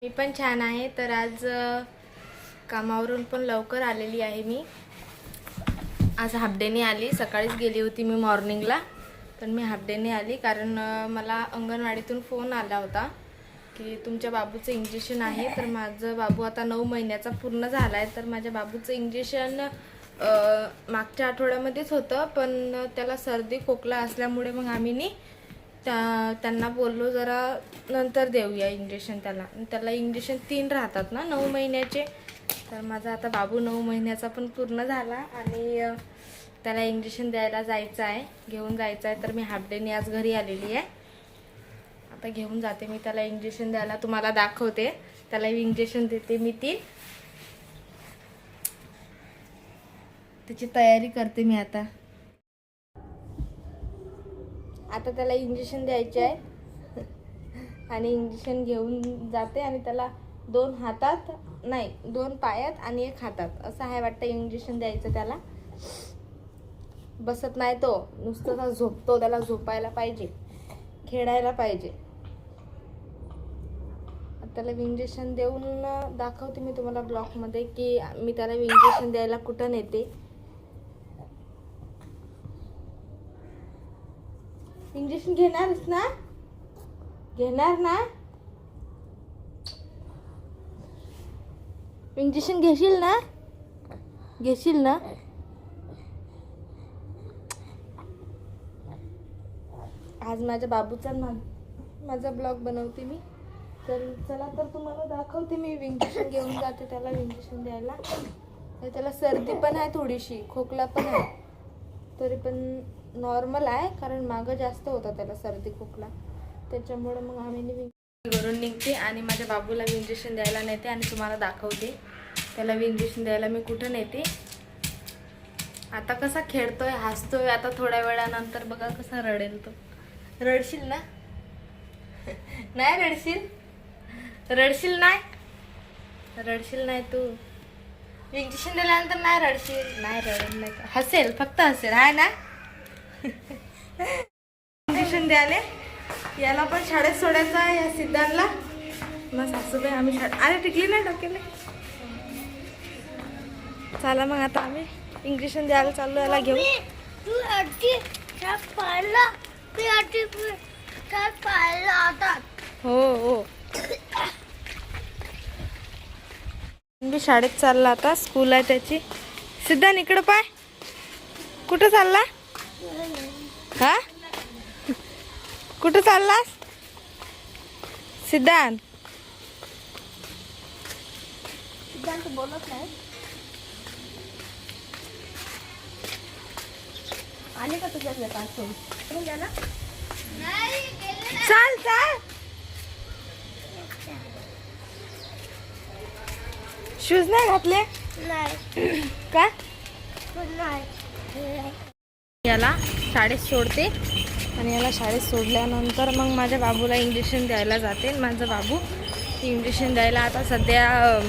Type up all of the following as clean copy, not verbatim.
मी पण छान आहे. तर आज कामावरून पण लवकर आलेली आहे. मी आज हाफ डेने आली. सकाळीच गेली होती मी मॉर्निंगला, पण मी हाफ डेने आली कारण मला अंगणवाडीतून फोन आला होता की तुमच्या बाबूचं इंजेक्शन आहे. तर माझं बाबू आता 9 महिन्याचा पूर्ण झाला आहे. तर माझ्या बाबूचं इंजेक्शन मागच्या आठवड्यामध्येच होतं, पण त्याला सर्दी खोकला असल्यामुळे मग आम्ही त्यांना बोललो जरा नंतर देऊया इंजेक्शन. त्याला इंजेक्शन 3 राहतात ना 9 महिन्याचे. तर माझा आता बाबू 9 महिन्याचा पण पूर्ण झाला आणि त्याला इंजेक्शन द्यायला जायचं आहे, घेऊन जायचं आहे. तर मी हाफ डेने आज घरी आलेली आहे. आता घेऊन जाते मी त्याला इंजेक्शन द्यायला, तुम्हाला दाखवते. त्याला इंजेक्शन देते मी. त्याची तयारी करते मी आता त्याला इंजेक्शन द्यायचे आहे आणि इंजेक्शन घेऊन जाते आणि त्याला 2 हातात नाही 2 पायात आणि 1 हातात असं आहे वाटतं इंजेक्शन द्यायचं. त्याला बसत नाही तो, नुसतं झोपतो. त्याला झोपायला पाहिजे, खेळायला पाहिजे. त्याला इंजेक्शन देऊन दाखवते मी तुम्हाला ब्लॉगमध्ये की मी त्याला इंजेक्शन द्यायला कुठं नेते. इंजेक्शन घेणारच ना? घेणार ना? इंजेक्शन घेशील ना? घेशील ना? आज माझ्या बाबूचा माझा ब्लॉग बनवते मी. तर चला, तर तुम्हाला दाखवते मी. इंजेक्शन घेऊन जाते त्याला इंजेक्शन द्यायला. त्याला सर्दी पण आहे, थोडीशी खोकला पण आहे, तरी पण नॉर्मल आहे कारण मागं जास्त होता त्याला सर्दी खोकला. त्याच्यामुळे मग आम्ही घरून निघते आणि माझ्या बाबूला इंजेक्शन द्यायला नेते आणि तुम्हाला दाखवते त्याला इंजेक्शन द्यायला मी कुठं नेते. आता कसा खेळतोय, हसतोय. आता थोड्या वेळानंतर बघा कसा रडेल तो. रडशील ना? नाही रडशील? रडशील नाही? रडशील नाही तू? इंजेक्शन दिल्यानंतर नाही रडशील? नाही रडत नाही, हसेल, फक्त हसेल आहे ना. इंजेक्शन द्यायला याला पण शाळेत सोडायचं आहे, या सिद्धांतला. मग सासूबाई आम्ही अरे टिकली नाही डोक्याला. चला मग आता आम्ही इंजेक्शन द्यायला चाललो याला घेऊन. हो हो, मी शाळेत चालला आता. स्कूल आहे त्याची. सिद्धांत इकडं पाय, कुठं चालला? हा, कुठं चाललास सिद्धांत? सिद्धांत बोलत नाही. आले का तुझ्या चाल चाल. शूज नाही घातले का? याला शाळेत सोडते आणि याला शाळेत सोडल्यानंतर मग माझ्या बाबूला इंजेक्शन द्यायला जाते. माझा बाबू इंजेक्शन द्यायला आता सध्या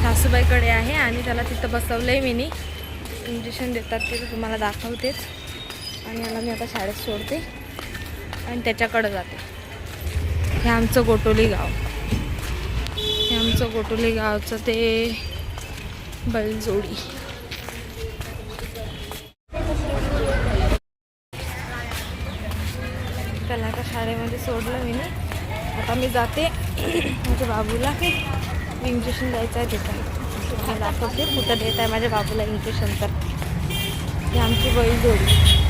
सासूबाईकडे आहे आणि त्याला तिथं बसवलं आहे. मी इंजेक्शन देतात ते तुम्हाला दाखवतेच. आणि याला मी आता शाळेत सोडते आणि त्याच्याकडं जाते. हे आमचं गोटोली गाव. हे आमचं गोटोली गावचं ते बैलजोडी. त्याला आता शाळेमध्ये सोडलं मी. आता मी जाते माझ्या बाबूला इंजेक्शन द्यायचं आहे तिथं. तुम्हाला दाखवते कुठं देत आहे माझ्या बाबूला इंजेक्शन. तर ही आमची बैलजोडी.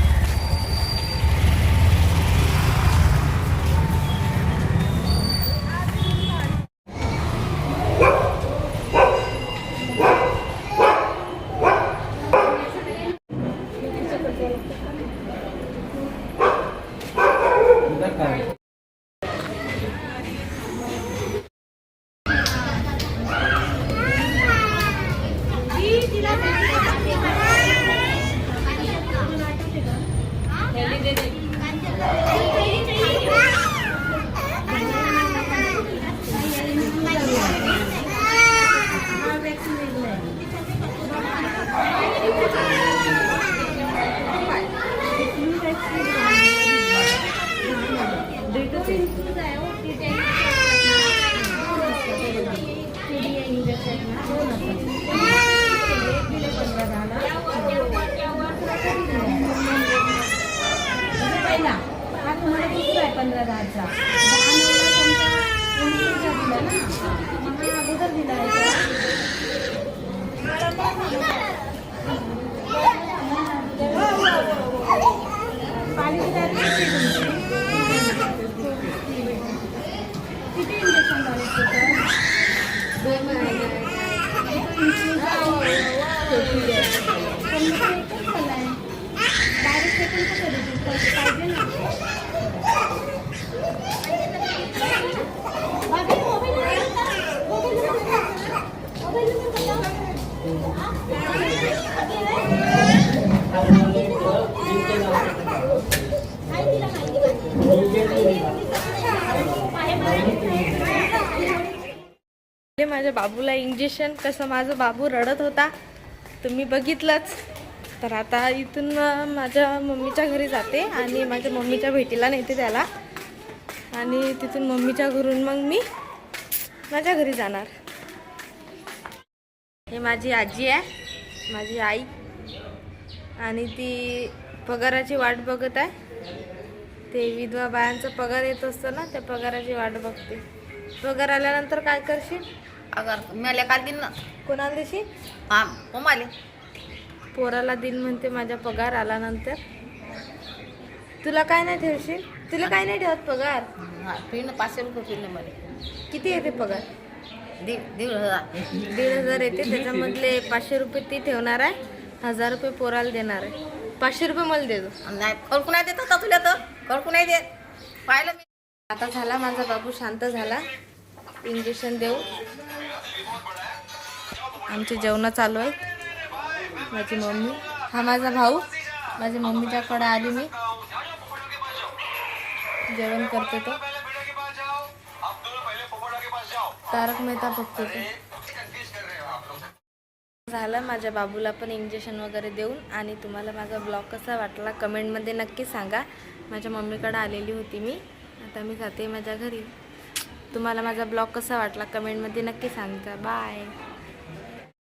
माझ्या बाबूला इंजेक्शन, कसं माझा बाबू रडत होता तुम्ही बघितलंच. तर आता इथून माझ्या मम्मीच्या घरी जाते आणि माझ्या मम्मीच्या भेटीला नेते त्याला, आणि तिथून मम्मीच्या घरून मग मी माझ्या घरी जाणार. हे माझी आजी आहे, माझी आई, आणि ती पगाराची वाट बघत आहे. ते विधवा बायांचा पगार येत असतो ना, त्या पगाराची वाट बघते. पगार आल्यानंतर काय करशील? अगर मला काल दिन ना कोणाला देशील? हा मम्माले पोराला दिन म्हणते माझा पगार आल्यानंतर. तुला काय नाही ठेवशील? तुला काय नाही ठेवत पगार? हा पिन 500 रुपये पिन मला. किती येते पगार? 1,500 येते. त्याच्यामधले 500 रुपये ती ठेवणार आहे, 1000 रुपये पोराला देणार आहे. 500 रुपये मला देतो. नाही कळकू नाही देत का तुला? तर कळकू नाही देत पाहिलं मी. आता झाला माझा बाबू शांत झाला. इंजेक्शन देऊ. आमचे जेवण चालू आहेत. माझी मम्मी, हा माझा भाऊ, माझ्या मम्मीच्याकडे आली मी, जेवण करते. तो तारक मेहता बघतो. तो झालं माझ्या बाबूला पण इंजेक्शन वगैरे देऊन. आणि तुम्हाला माझा ब्लॉग कसा वाटला कमेंटमध्ये नक्की सांगा. माझ्या मम्मीकडे आलेली होती मी, आता मी जाते माझ्या घरी. तुम्हाला माझा ब्लॉग कसा वाटला कमेंटमध्ये नक्की सांगा. बाय.